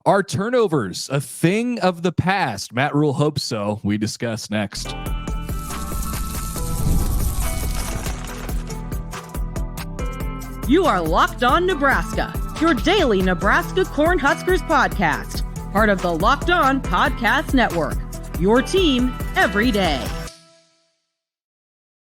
Are turnovers a thing of the past? Matt Rhule hopes so. We discuss next. You are Locked On Nebraska, your daily Nebraska Cornhuskers podcast, part of the Locked On Podcast Network, your team every day.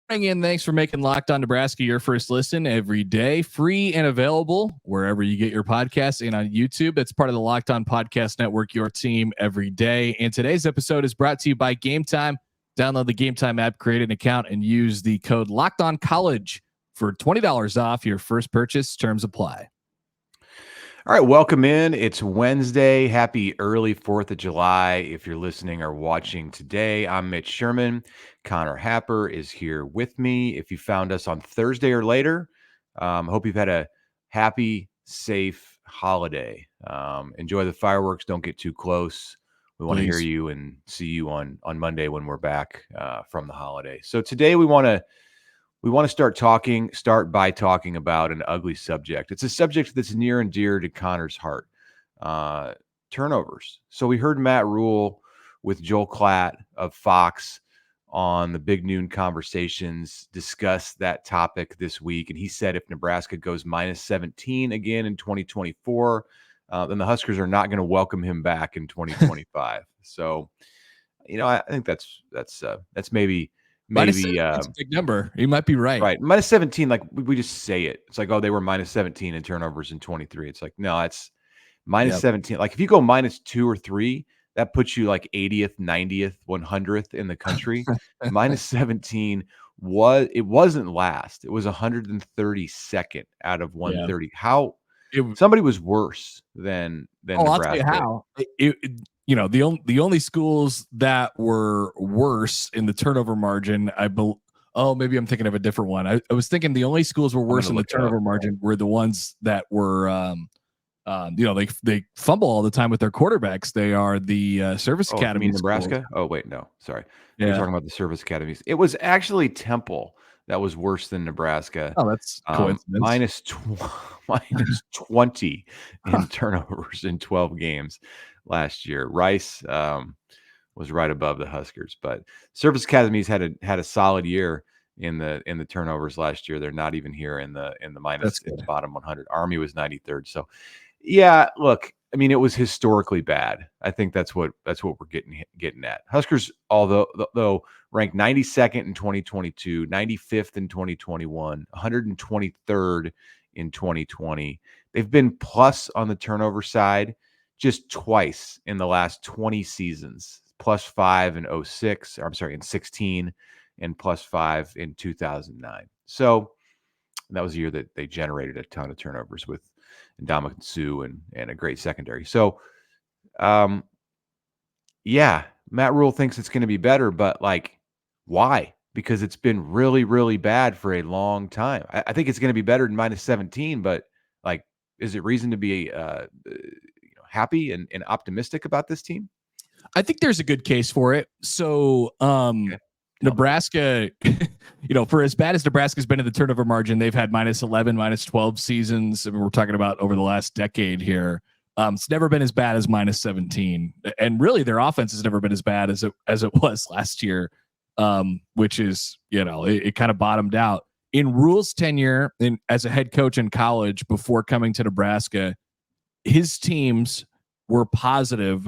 And thanks for making Locked On Nebraska your first listen every day, free and available wherever you get your podcasts and on YouTube. That's part of the Locked On Podcast Network, your team every day. And today's episode is brought to you by Gametime. Download the Gametime app, create an account, and use the code LOCKEDONCollege for $20 off your first purchase. Terms apply. All right, welcome in. It's Wednesday. Happy early 4th of July. If you're listening or watching today, I'm Mitch Sherman. Connor Happer is here with me. If you found us on Thursday or later, hope you've had a happy, safe holiday. Enjoy the fireworks. Don't get too close. We want to hear you and see you on Monday when we're back from the holiday. So today we want to start by talking about an ugly subject. It's a subject that's near and dear to Connor's heart. Turnovers. So we heard Matt Rhule with Joel Klatt of Fox on the Big Noon Conversations discuss that topic this week. And he said if Nebraska goes minus 17 again in 2024, then the Huskers are not going to welcome him back in 2025. So, I think that's maybe that's a big number. You might be right. Right. Minus 17, like we just say it. It's like, oh, they were minus 17 in turnovers in 23. It's like, no, it's minus 17. Like if you go minus 2 or 3, that puts you like 80th, 90th, 100th in the country. Minus 17 wasn't last. It was 132nd out of 130. How somebody was worse than Nebraska. I'll tell you how. The only schools that were worse in the turnover margin, maybe I'm thinking of a different one. I was thinking the only schools were worse in the turnover margin were the ones that were, they fumble all the time with their quarterbacks. They are the service academies. Nebraska? Oh, wait, no, sorry. You're talking about the service academies. It was actually Temple that was worse than Nebraska. Oh, that's coincidence. Minus 20 in turnovers in 12 games last year. Rice was right above the Huskers, but service academies had a solid year in the turnovers last year. They're not even here in the minus in the bottom 100. Army was 93rd. So yeah, look, I mean, it was historically bad. I think that's what we're getting at. Huskers, although ranked 92nd in 2022, 95th in 2021, 123rd in 2020. They've been plus on the turnover side just twice in the last 20 seasons. +5 in 06, in 16, and +5 in 2009. So that was the year that they generated a ton of turnovers with Ndamukong Suh and a great secondary. So, Matt Rhule thinks it's going to be better, but like, why? Because it's been really, really bad for a long time. I think it's going to be better than minus 17, but like, is it reason to be happy and optimistic about this team? I think there's a good case for it. So, Nebraska, for as bad as Nebraska's been in the turnover margin, they've had minus 11, minus 12 seasons. I mean, we're talking about over the last decade here. It's never been as bad as minus 17. And really their offense has never been as bad as it was last year, which is, it kind of bottomed out. In Rhule's tenure as a head coach in college before coming to Nebraska, his teams were positive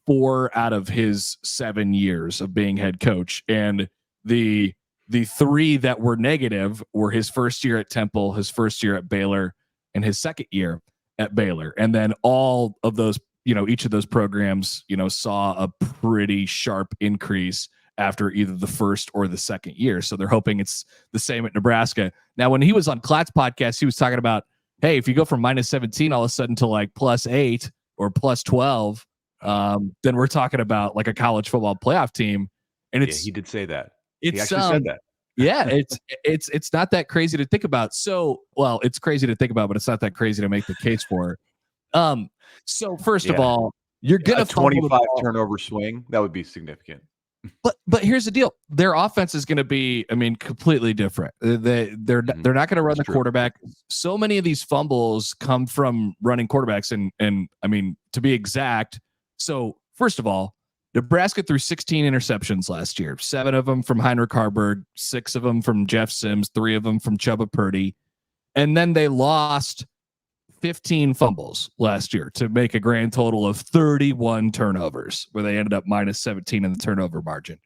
4 out of his 7 years of being head coach. And the 3 that were negative were his first year at Temple, his first year at Baylor, and his second year at Baylor. And then all of those, each of those programs, saw a pretty sharp increase after either the first or the second year. So they're hoping it's the same at Nebraska. Now, when he was on Klatt's podcast, he was talking about, hey, if you go from minus 17 all of a sudden to like +8 or +12, then we're talking about like a college football playoff team. And he did say that. He actually said that. Yeah, it's not that crazy to think about. So, well, it's crazy to think about, but it's not that crazy to make the case for. So first of all, you're gonna a 25 turnover swing. That would be significant. But here's the deal: their offense is going to be, completely different. They're not going to run the quarterback. So many of these fumbles come from running quarterbacks, and to be exact. So first of all, Nebraska threw 16 interceptions last year. 7 of them from Heinrich Haarberg, 6 of them from Jeff Sims, 3 of them from Chubba Purdy, and then they lost 15 fumbles last year to make a grand total of 31 turnovers, where they ended up minus 17 in the turnover margin.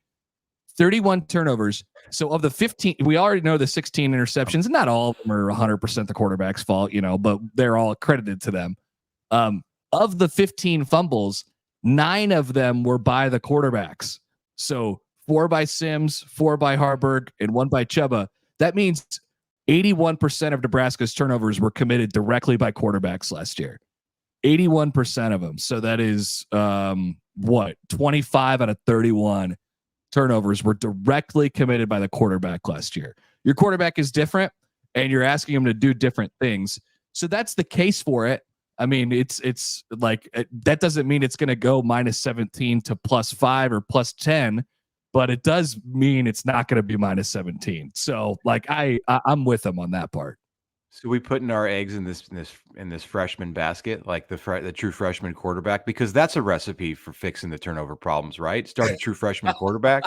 31 turnovers. So of the 15, we already know the 16 interceptions, and not all of them are 100% the quarterback's fault, but they're all credited to them. Of the 15 fumbles, 9 of them were by the quarterbacks. So 4 by Sims, 4 by Haarberg, and 1 by Chubba. That means 81% of Nebraska's turnovers were committed directly by quarterbacks last year. 81% of them. So that is 25 out of 31 turnovers were directly committed by the quarterback last year. Your quarterback is different, and you're asking him to do different things. So that's the case for it. It's like that doesn't mean it's going to go minus 17 to plus 5 or plus 10. But it does mean it's not going to be minus 17. So, I'm with them on that part. So we putting our eggs in this freshman basket, like the true freshman quarterback, because that's a recipe for fixing the turnover problems, right? Start a true freshman quarterback.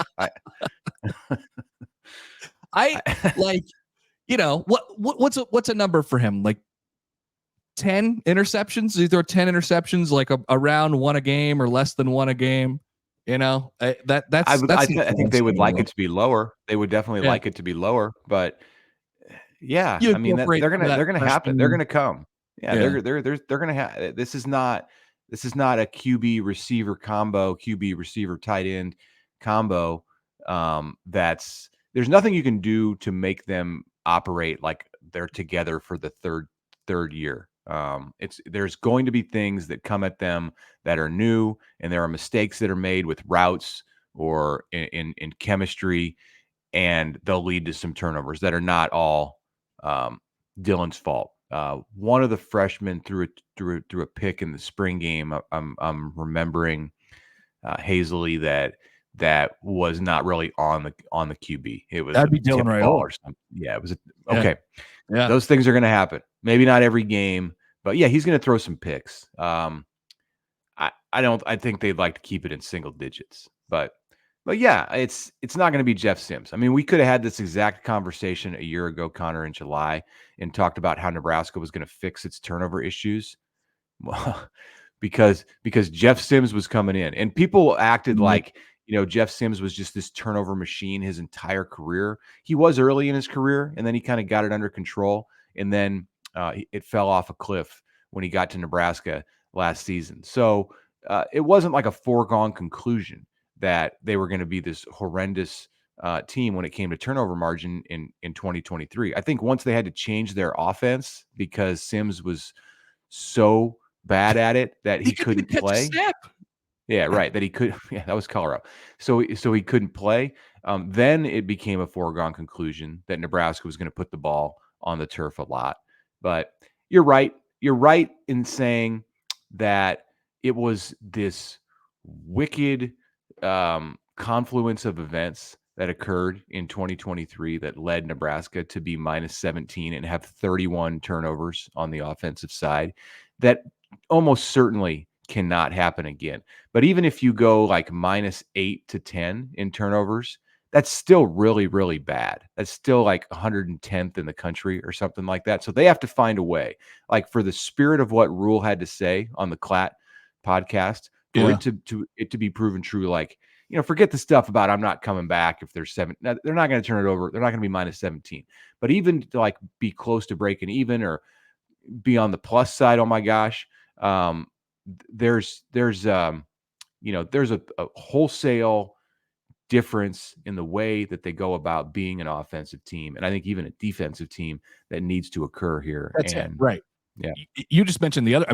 What's a number for him? Like 10 interceptions? Either 10 interceptions, like around 1 a game or less than 1 a game. I think they would like it to be lower. They would definitely like it to be lower, but yeah, they're gonna happen. They're gonna come. Yeah, they're gonna have. This is not a QB receiver combo, QB receiver tight end combo. There's nothing you can do to make them operate like they're together for the third year. There's going to be things that come at them that are new, and there are mistakes that are made with routes or in chemistry, and they'll lead to some turnovers that are not all Dylan's fault. One of the freshmen threw a pick in the spring game. I'm remembering hazily that was not really on the QB. It was that'd be Dylan Rhule or something. Yeah, it was okay. Yeah. Those things are going to happen. Maybe not every game, but yeah, he's going to throw some picks. I think they'd like to keep it in single digits, but yeah, it's not going to be Jeff Sims. We could have had this exact conversation a year ago, Connor, in July, and talked about how Nebraska was going to fix its turnover issues. Well, because Jeff Sims was coming in, and people acted like, Jeff Sims was just this turnover machine his entire career. He was early in his career, and then he kind of got it under control, and then it fell off a cliff when he got to Nebraska last season. So it wasn't like a foregone conclusion that they were going to be this horrendous team when it came to turnover margin in 2023. I think once they had to change their offense because Sims was so bad at it that he couldn't play. Yeah, right. That he could. Yeah, that was Colorado. So he couldn't play. Then it became a foregone conclusion that Nebraska was going to put the ball on the turf a lot. But you're right. You're right in saying that it was this wicked confluence of events that occurred in 2023 that led Nebraska to be minus 17 and have 31 turnovers on the offensive side. That almost certainly cannot happen again. But even if you go like minus 8 to 10 in turnovers, that's still really, really bad. That's still like 110th in the country or something like that. So they have to find a way, like for the spirit of what Rhule had to say on the Klatt podcast, for it to be proven true. Like, forget the stuff about I'm not coming back if there's 7. Now, they're not going to turn it over. They're not going to be minus 17. But even to like be close to breaking even or be on the plus side, oh my gosh, there's a wholesale difference in the way that they go about being an offensive team, and I think even a defensive team that needs to occur here. That's it, right? Yeah. You just mentioned the other.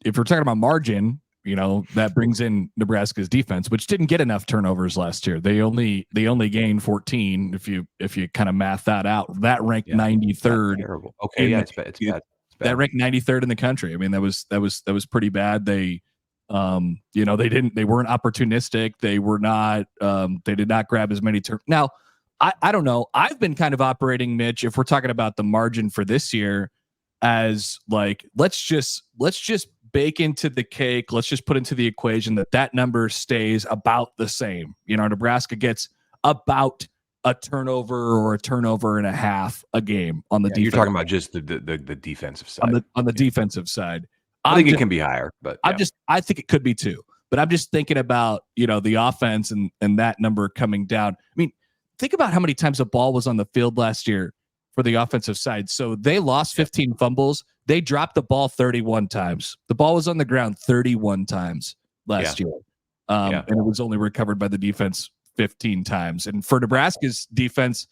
If we're talking about margin, that brings in Nebraska's defense, which didn't get enough turnovers last year. They only gained 14. If you kind of math that out, that ranked 93rd. Terrible. Okay, it's bad. That ranked 93rd in the country. That was pretty bad. They They weren't opportunistic. They did not grab as many turns. Now, I don't know. I've been kind of operating, Mitch, if we're talking about the margin for this year, as like, let's just bake into the cake. Let's just put into the equation that number stays about the same. Nebraska gets about a turnover or a turnover and a half a game on the defense. You're talking about just the defensive side. On the defensive side. I think it can be higher, but I think it could be too. But I'm just thinking about, the offense and that number coming down. I mean, think about how many times the ball was on the field last year for the offensive side. So they lost 15 fumbles. They dropped the ball 31 times. The ball was on the ground 31 times last year. And it was only recovered by the defense 15 times. And for Nebraska's defense,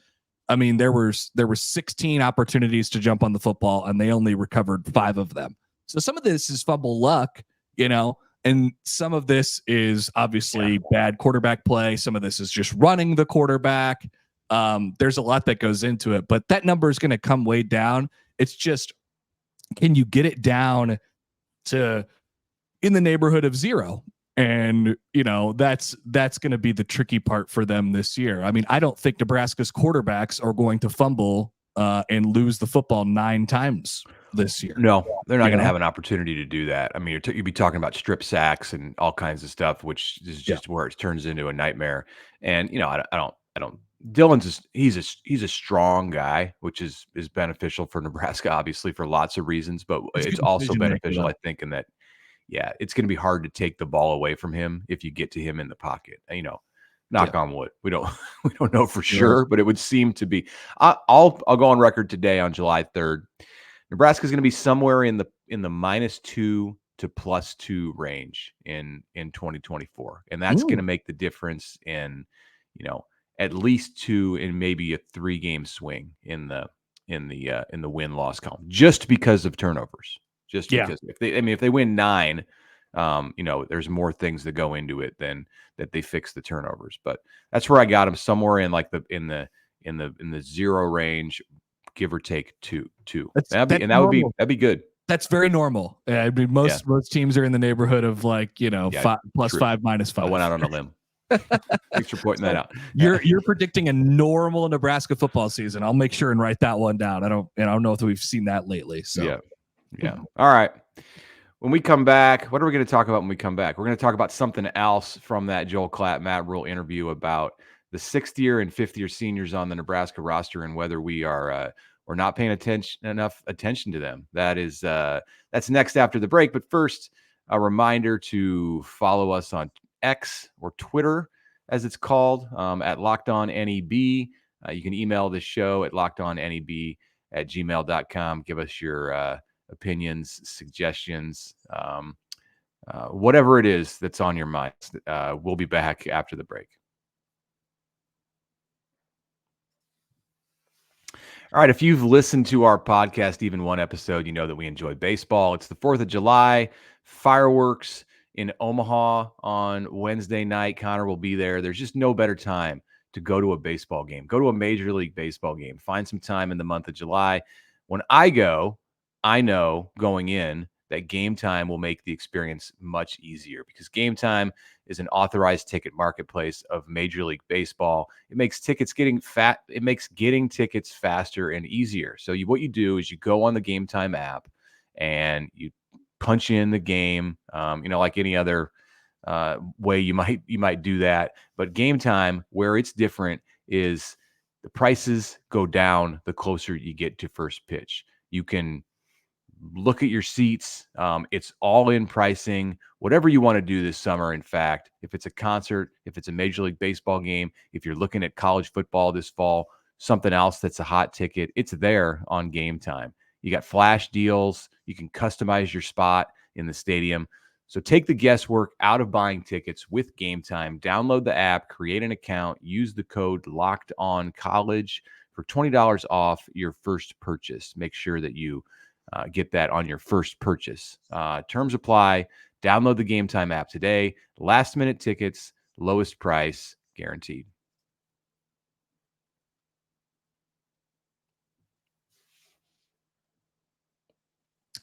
I mean, there were 16 opportunities to jump on the football, and they only recovered 5 of them. So some of this is fumble luck, and some of this is obviously bad quarterback play. Some of this is just running the quarterback. There's a lot that goes into it, but that number is going to come way down. It's just, can you get it down to in the neighborhood of 0? And, that's going to be the tricky part for them this year. I mean, I don't think Nebraska's quarterbacks are going to fumble and lose the football 9 times this year. No, they're not going to have an opportunity to do that. I mean, you'd be talking about strip sacks and all kinds of stuff, which is just where it turns into a nightmare. And, I don't, Dylan's he's a strong guy, which is beneficial for Nebraska, obviously for lots of reasons, but it's also beneficial, I think, in that, it's going to be hard to take the ball away from him if you get to him in the pocket. Knock on wood. We don't know for sure, but it would seem to be. I'll go on record today on July 3rd. Nebraska is going to be somewhere in the -2 to +2 range in 2024, and that's going to make the difference in at least 2 and maybe a 3-game swing in the win-loss column, just because of turnovers. Just because if they win 9, there's more things that go into it than that they fix the turnovers. But that's where I got them, somewhere in like in the 0 range, give or take 2. That'd be good. That's very normal. I mean, most teams are in the neighborhood of like, 5 +5 -5. I went out on a limb. Thanks for pointing that out. You're predicting a normal Nebraska football season. I'll make sure and write that one down. I don't know if we've seen that lately. So yeah. All right. When we come back, what are we going to talk about when we come back? We're going to talk about something else from that Joel Klatt, Matt Rhule interview about the 6th-year and 5th-year seniors on the Nebraska roster and whether we're not paying enough attention to them. That's next after the break. But first, a reminder to follow us on X, or Twitter, as it's called, at Locked On NEB. You can email the show at lockedonneb@gmail.com. Give us your opinions, suggestions, whatever it is that's on your mind. We'll be back after the break. All right, if you've listened to our podcast, even one episode, you know that we enjoy baseball. It's the 4th of July, fireworks in Omaha on Wednesday night. Connor will be there. There's just no better time to go to a baseball game. Go to a Major League Baseball game. Find some time in the month of July. When I go, I know going in that Gametime will make the experience much easier, because Gametime is an authorized ticket marketplace of Major League Baseball. It makes getting tickets faster and easier. So what you do is you go on the Gametime app and you punch in the game, like any other way you might do that. But Gametime, where it's different, is the prices go down the closer you get to first pitch. You can look at your seats. It's all in pricing, whatever you want to do this summer. In fact, if it's a concert, if it's a Major League Baseball game, if you're looking at college football this fall, something else that's a hot ticket, it's there on Gametime. You got flash deals. You can customize your spot in the stadium. So take the guesswork out of buying tickets with Gametime. Download the app, create an account, use the code LOCKEDONCollege for $20 off your first purchase. Make sure that you get that on your first purchase. Terms apply. Download the Gametime app today. Last minute tickets, lowest price guaranteed.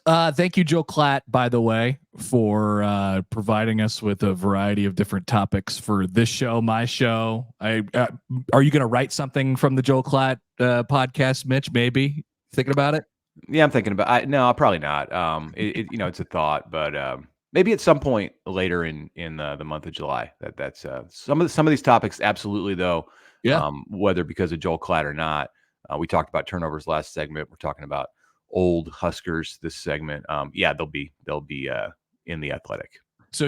Thank you, Joe Klatt, by the way, for providing us with a variety of different topics for this show, my show. Are you going to write something from the Joe Klatt podcast, Mitch? Maybe thinking about it. Yeah, I'm thinking about. No, probably not. It's a thought, but maybe at some point later in the month of July. That's some of these topics. Absolutely, though. Yeah. Whether because of Joel Klatt or not, we talked about turnovers last segment. We're talking about old Huskers this segment. Yeah, they'll be in the Athletic. So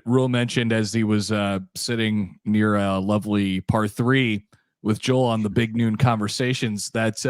Rhule mentioned as he was sitting near a lovely par 3 with Joel on the Big Noon Conversations that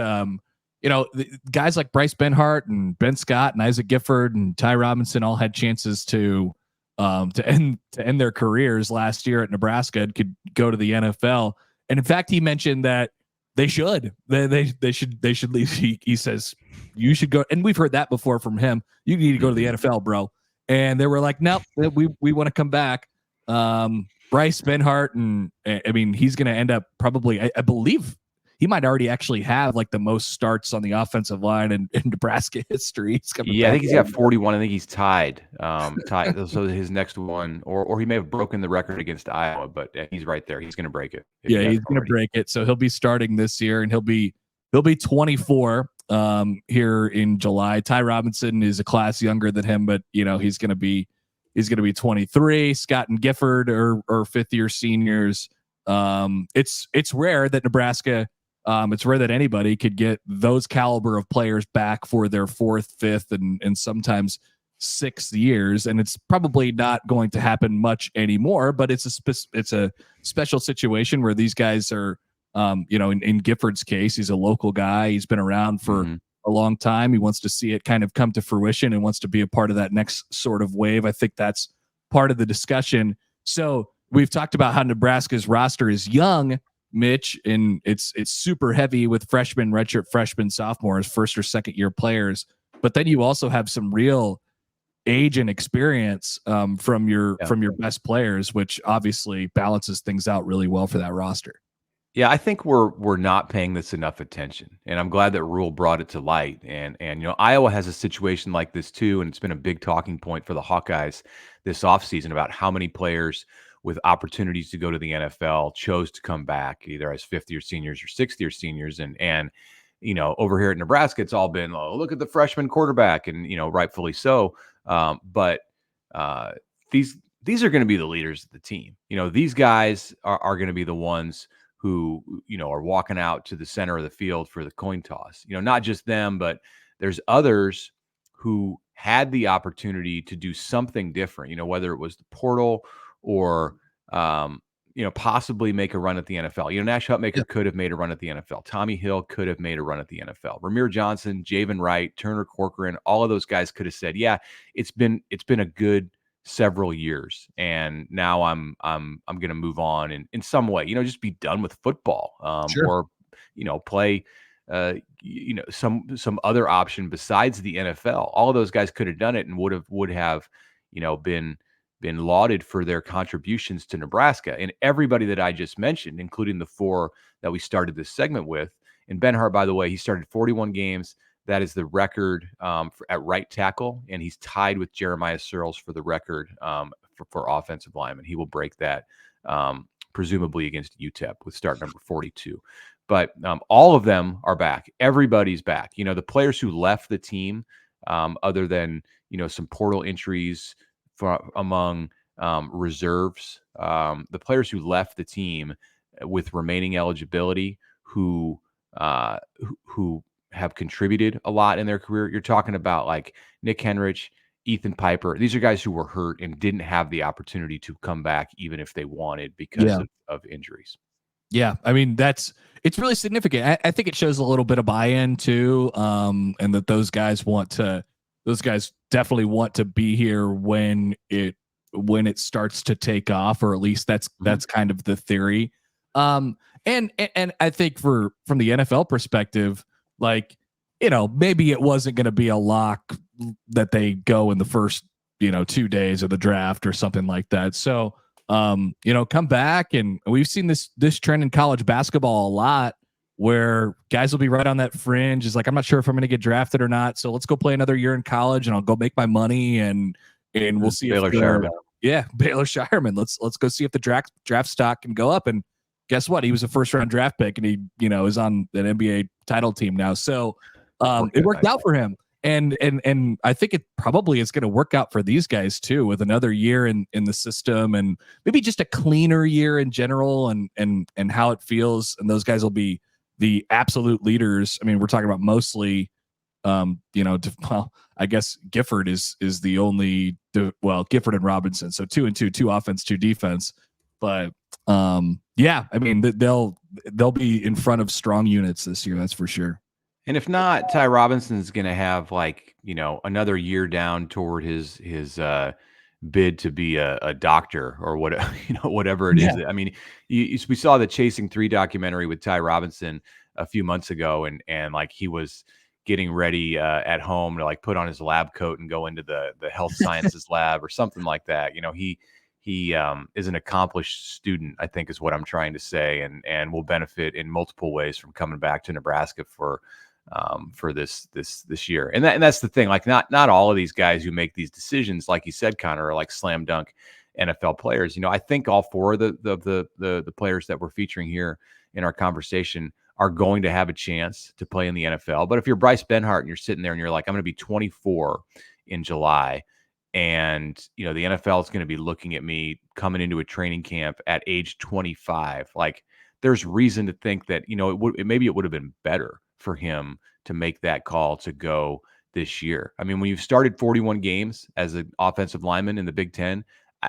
guys like Bryce Benhart and Ben Scott and Isaac Gifford and Ty Robinson all had chances to end their careers last year at Nebraska and could go to the NFL. And in fact, he mentioned that they should leave. He says you should go, and we've heard that before from him. You need to go to the NFL, bro. And they were like, nope, we want to come back. Bryce Benhart, and I mean, he's going to end up probably. I believe he might already actually have like the most starts on the offensive line in Nebraska history. I think he's got 41. I think he's tied. So his next one, or he may have broken the record against Iowa, but he's right there. He's going to break it. Yeah, he's going to break it. So he'll be starting this year, and he'll be 24 here in July. Ty Robinson is a class younger than him, but he's going to be 23. Scott and Gifford are fifth-year seniors. It's rare that Nebraska. It's rare that anybody could get those caliber of players back for their fourth, fifth, and sometimes sixth years, and it's probably not going to happen much anymore. But it's a special situation where these guys are, in Gifford's case, he's a local guy. He's been around for a long time. He wants to see it kind of come to fruition and wants to be a part of that next sort of wave. I think that's part of the discussion. So we've talked about how Nebraska's roster is young, Mitch, and it's super heavy with freshmen, redshirt freshmen, sophomores, first or second year players. But then you also have some real age and experience from your best players, which obviously balances things out really well for that roster. Yeah, I think we're not paying this enough attention, and I'm glad that Rhule brought it to light. And Iowa has a situation like this too, and it's been a big talking point for the Hawkeyes this offseason about how many players with opportunities to go to the NFL chose to come back either as fifth-year seniors or sixth-year seniors. And over here at Nebraska, it's all been, oh, look at the freshman quarterback, and rightfully so. But these are going to be the leaders of the team. These guys are going to be the ones who are walking out to the center of the field for the coin toss. Not just them, but there's others who had the opportunity to do something different. Whether it was the portal or possibly make a run at the NFL. Nash Hutmaker could have made a run at the NFL. Tommy Hill could have made a run at the NFL. Ramir Johnson, Javen Wright, Turner Corcoran, all of those guys could have said, yeah, it's been a good several years, and now I'm going to move on in some way, just be done with football, or play some other option besides the NFL. All of those guys could have done it and would have been lauded for their contributions to Nebraska. And everybody that I just mentioned, including the four that we started this segment with, and Benhart, by the way, he started 41 games. That is the record at right tackle, and he's tied with Jeremiah Searles for the record for offensive lineman. He will break that presumably against UTEP with start number 42. But all of them are back. Everybody's back. The players who left the team, other than some portal entries among reserves, the players who left the team with remaining eligibility who have contributed a lot in their career. You're talking about like Nick Henrich, Ethan Piper. These are guys who were hurt and didn't have the opportunity to come back even if they wanted because of injuries. Yeah. I mean, it's really significant. I think it shows a little bit of buy-in too. And that those guys definitely want to be here when it starts to take off, or at least that's kind of the theory. And I think from the NFL perspective, like, maybe it wasn't going to be a lock that they go in the first, 2 days of the draft or something like that. So, come back, and we've seen this trend in college basketball a lot where guys will be right on that fringe. Is like, I'm not sure if I'm going to get drafted or not. So let's go play another year in college and I'll go make my money and we'll see Baylor if Shireman. yeah, Baylor Shireman. Let's go see if the draft stock can go up. And guess what? He was a first round draft pick and he, is on an NBA title team now. So it worked out for him. And I think it probably is going to work out for these guys too, with another year in the system and maybe just a cleaner year in general and how it feels. And those guys will be the absolute leaders. I mean, we're talking about mostly, I guess Gifford is the only, Gifford and Robinson. So 2 and 2, 2 offense, 2 defense. But yeah, I mean, they'll be in front of strong units this year. That's for sure. And if not, Ty Robinson's going to have another year down toward his bid to be a doctor or whatever it is. I mean, we saw the Chasing 3 documentary with Ty Robinson a fefew months ago, and he was getting ready at home to put on his lab coat and go into the health sciences lab or something like that. He is an accomplished student, I think is what I'm trying to say, and will benefit in multiple ways from coming back to Nebraska for this year. And that's the thing. Not all of these guys who make these decisions, like you said, Connor, are slam dunk NFL players. I think all 4 of the players that we're featuring here in our conversation are going to have a chance to play in the NFL. But if you're Bryce Benhart and you're sitting there and you're like, I'm going to be 24 in July, and the NFL is going to be looking at me coming into a training camp at age 25, there's reason to think that maybe it would have been better for him to make that call to go this year. I mean, when you've started 41 games as an offensive lineman in the Big Ten,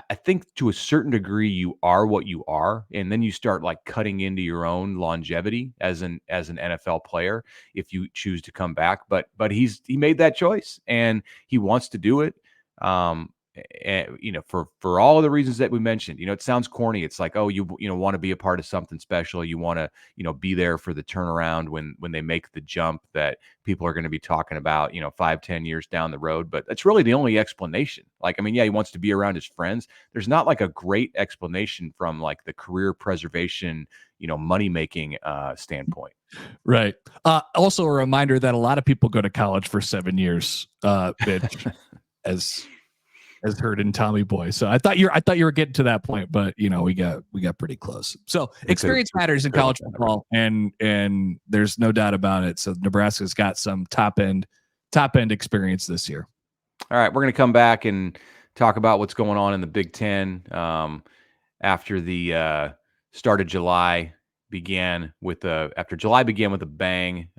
I think to a certain degree you are what you are, and then you start cutting into your own longevity as an NFL player if you choose to come back. But he made that choice and he wants to do it. For all of the reasons that we mentioned, it sounds corny. It's like, oh, you want to be a part of something special. You want to, be there for the turnaround when they make the jump that people are going to be talking about, 5-10 years down the road. But that's really the only explanation. He wants to be around his friends. There's not a great explanation from the career preservation, money-making standpoint. Right. Also a reminder that a lot of people go to college for 7 years, Mitch, as heard in Tommy Boy. So I thought you were getting to that point, but we got pretty close. So experience matters in college football, and there's no doubt about it. So Nebraska's got some top end experience this year. All right, we're going to come back and talk about what's going on in the Big Ten after the start of July began with a bang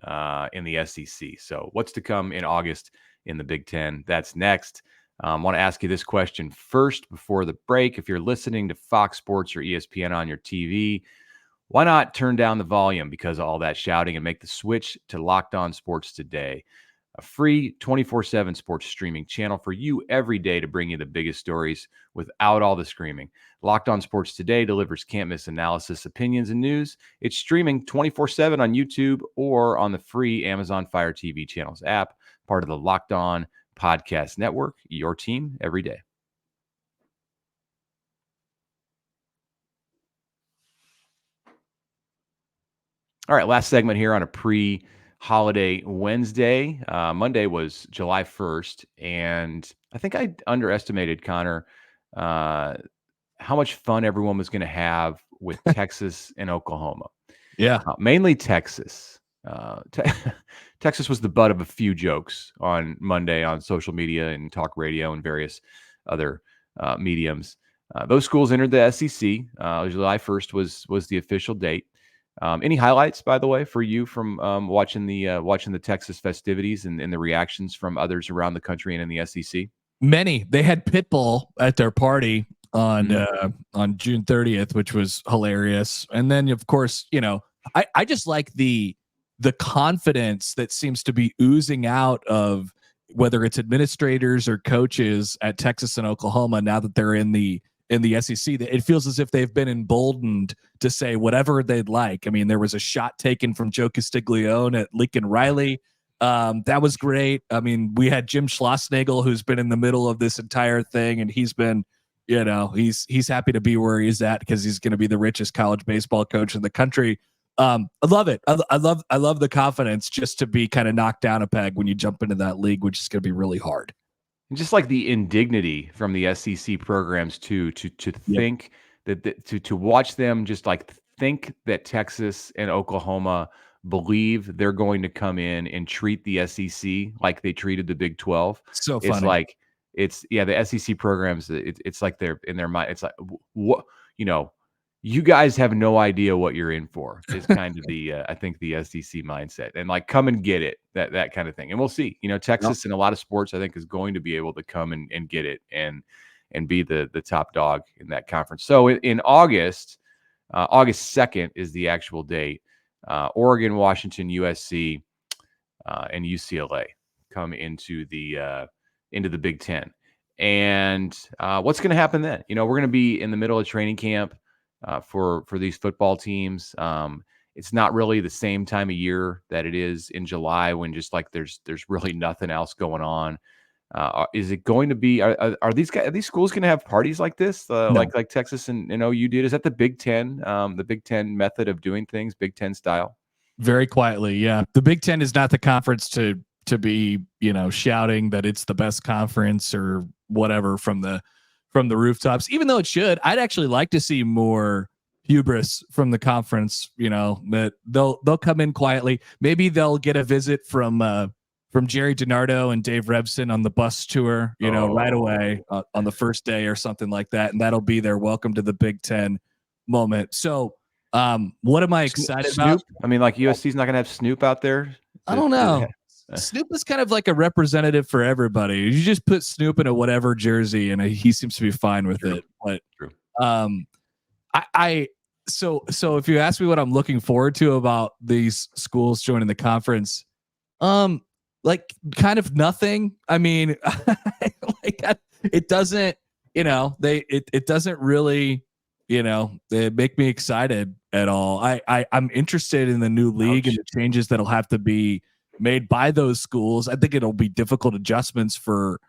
in the SEC. So what's to come in August in the Big Ten? That's next. I want to ask you this question first before the break. If you're listening to Fox Sports or ESPN on your TV, why not turn down the volume because of all that shouting and make the switch to Locked On Sports Today, a free 24/7 sports streaming channel for you every day to bring you the biggest stories without all the screaming. Locked On Sports Today delivers can't-miss analysis, opinions, and news. It's streaming 24/7 on YouTube or on the free Amazon Fire TV channels app, part of the Locked On Podcast Network, your team every day. All right, last segment here on a pre-holiday Wednesday. Monday was July 1st, and I think I underestimated, Connor, how much fun everyone was going to have with Texas and Oklahoma. Yeah. Mainly Texas. Texas was the butt of a few jokes on Monday on social media and talk radio and various other mediums. Those schools entered the SEC. July 1st was the official date. Any highlights, by the way, for you from watching the Texas festivities and the reactions from others around the country and in the SEC? Many. They had Pitbull at their party on June 30th, which was hilarious. And then, of course, I just like the confidence that seems to be oozing out of whether it's administrators or coaches at Texas and Oklahoma now that they're in the SEC. It feels as if they've been emboldened to say whatever they'd like. I mean, there was a shot taken from Joe Castiglione at Lincoln Riley. That was great. I mean, we had Jim Schlossnagle, who's been in the middle of this entire thing, and he's been, he's happy to be where he's at because he's going to be the richest college baseball coach in the country. I love it. I love the confidence just to be kind of knocked down a peg when you jump into that league, which is going to be really hard. And just like the indignity from the SEC programs too, to think that to watch them just like think that Texas and Oklahoma believe they're going to come in and treat the SEC like they treated the Big 12. So It's funny. like the SEC programs. It's like they're in their mind. It's like what you guys have no idea what you're in for. Is kind of the I think the SEC mindset, and like come and get it, that kind of thing. And we'll see. Texas in a lot of sports I think is going to be able to come and get it and be the top dog in that conference. So in August 2nd is the actual date. Oregon, Washington, USC, and UCLA come into the Big Ten. And what's going to happen then? We're going to be in the middle of training camp for these football teams. It's not really the same time of year that it is in July when just like there's really nothing else going on. Is it going to be? Are these schools going to have parties like this, No. like Texas and OU did? Is that the Big Ten, the Big Ten method of doing things, Big Ten style? Very quietly, yeah. The Big Ten is not the conference to be shouting that it's the best conference or whatever from the rooftops. Even though it should, I'd actually like to see more hubris from the conference. That they'll come in quietly. Maybe they'll get a visit from Jerry DiNardo and Dave Rebson on the bus tour, right away on the first day or something like that. And that'll be their welcome to the Big Ten moment. So what am I excited about? I mean, like USC's not going to have Snoop out there. I don't know. Snoop is kind of like a representative for everybody. You just put Snoop in a whatever jersey and he seems to be fine with it. But so if you ask me what I'm looking forward to about these schools joining the conference, like kind of nothing. I mean, it doesn't, it doesn't really, they make me excited at all. I'm interested in the new league and the changes that'll have to be made by those schools. I think it'll be difficult adjustments for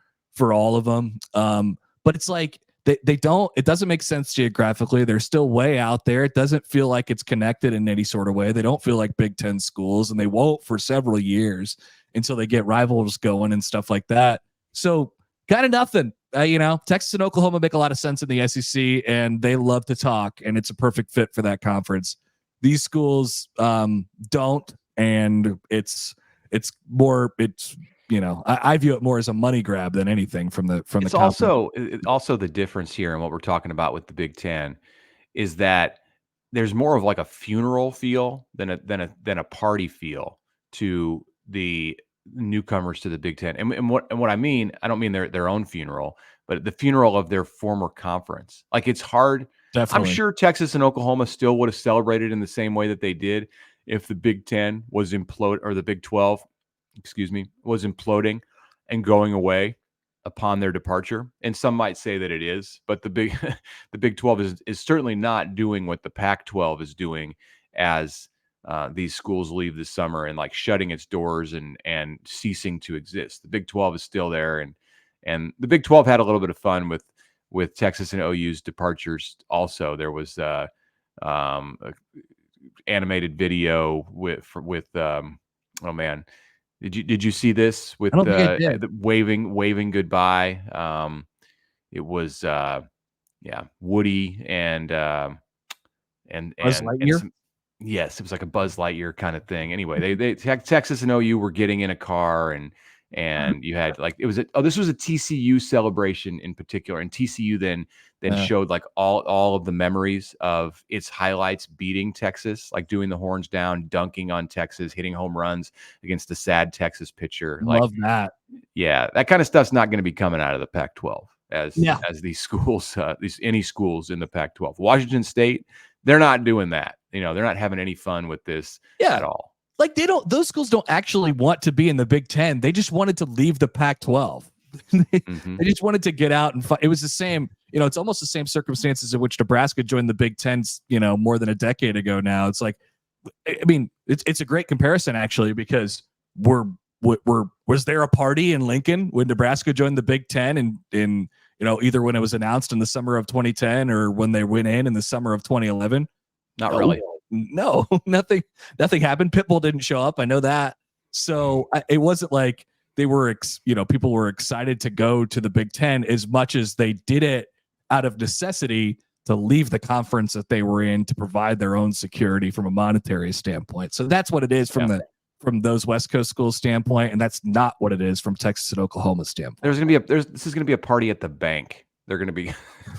all of them. But it's like it doesn't make sense geographically. They're still way out there. It doesn't feel like it's connected in any sort of way. They don't feel like Big Ten schools, and they won't for several years until they get rivals going and stuff like that. So kind of nothing. Texas and Oklahoma make a lot of sense in the SEC, and they love to talk, and it's a perfect fit for that conference. These schools don't, and it's more. I view it more as a money grab than anything from the. It's also the difference here, and what we're talking about with the Big Ten is that there's more of like a funeral feel than a party feel to the newcomers to the Big Ten. And what I mean, I don't mean their own funeral, but the funeral of their former conference. Like it's hard. Definitely. I'm sure Texas and Oklahoma still would have celebrated in the same way that they did if the Big Ten was or the Big 12, was imploding and going away upon their departure. And some might say that it is, but the Big 12 is certainly not doing what the Pac-12 is doing as these schools leave this summer and like shutting its doors and ceasing to exist. The Big 12 is still there, and the Big 12 had a little bit of fun with Texas and OU's departures. Also, there was a animated video with oh man, did you see this with the waving goodbye? It was Woody and Buzz Lightyear? Yes, it was like a Buzz Lightyear kind of thing. Anyway, they Texas and OU were getting in a car and you had like this was a TCU celebration in particular, and TCU then showed like all of the memories of its highlights beating Texas, like doing the horns down, dunking on Texas, hitting home runs against a sad Texas pitcher. Love that. Yeah, that kind of stuff's not going to be coming out of the Pac-12 as these schools, any schools in the Pac-12. Washington State, they're not doing that. They're not having any fun with this at all. Like those schools don't actually want to be in the Big Ten. They just wanted to leave the Pac-12. They just wanted to get out and fight. It was the same, it's almost the same circumstances in which Nebraska joined the Big Ten, more than a decade ago now. It's like, I mean, it's a great comparison actually, because was there a party in Lincoln when Nebraska joined the Big Ten in either when it was announced in the summer of 2010 or when they went in the summer of 2011? Not really. no, nothing happened. Pitbull didn't show up. I know that. So it wasn't like they were, people were excited to go to the Big Ten as much as they did it out of necessity to leave the conference that they were in to provide their own security from a monetary standpoint. So that's what it is from those West Coast schools standpoint, and that's not what it is from Texas and Oklahoma standpoint. This is gonna be a party at the bank. They're gonna be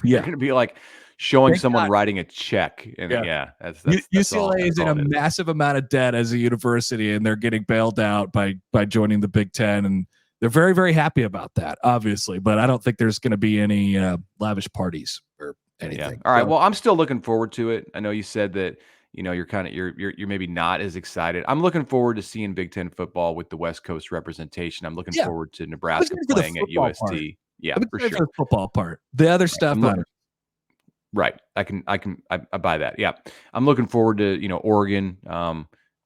they're gonna be like showing someone writing a check. And that's UCLA is in a massive amount of debt as a university, and they're getting bailed out by joining the Big Ten, and they're very, very happy about that, obviously. But I don't think there's going to be any lavish parties or anything. Yeah. All right. Well, I'm still looking forward to it. I know you said that you're maybe not as excited. I'm looking forward to seeing Big Ten football with the West Coast representation. I'm looking forward to Nebraska playing at UST. Part. Yeah, for sure. The football part. The other stuff. Right. I buy that. Yeah. I'm looking forward to, Oregon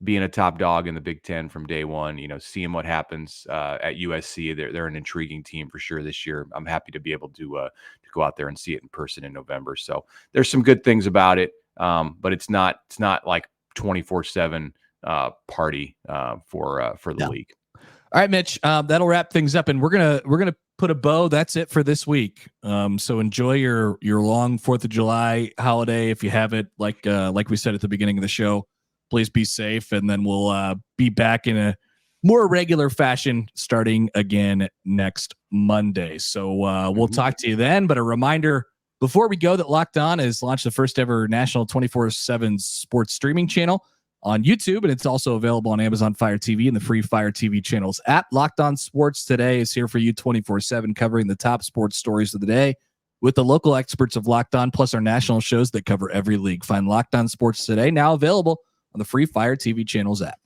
being a top dog in the Big Ten from day one, seeing what happens at USC. They're an intriguing team for sure this year. I'm happy to be able to go out there and see it in person in November. So there's some good things about it. But it's not like 24/7 party for the league. All right, Mitch, that'll wrap things up, and we're gonna put a bow. That's it for this week. So enjoy your long 4th of July holiday if you have it. Like we said at the beginning of the show, please be safe, and then we'll be back in a more regular fashion starting again next Monday. So we'll talk to you then. But a reminder before we go that Locked On has launched the first ever national 24/7 sports streaming channel on YouTube, and it's also available on Amazon Fire TV and the free Fire TV channels app. Locked On Sports Today is here for you 24/7, covering the top sports stories of the day with the local experts of Locked On, plus our national shows that cover every league. Find Locked On Sports Today now available on the free Fire TV channels app.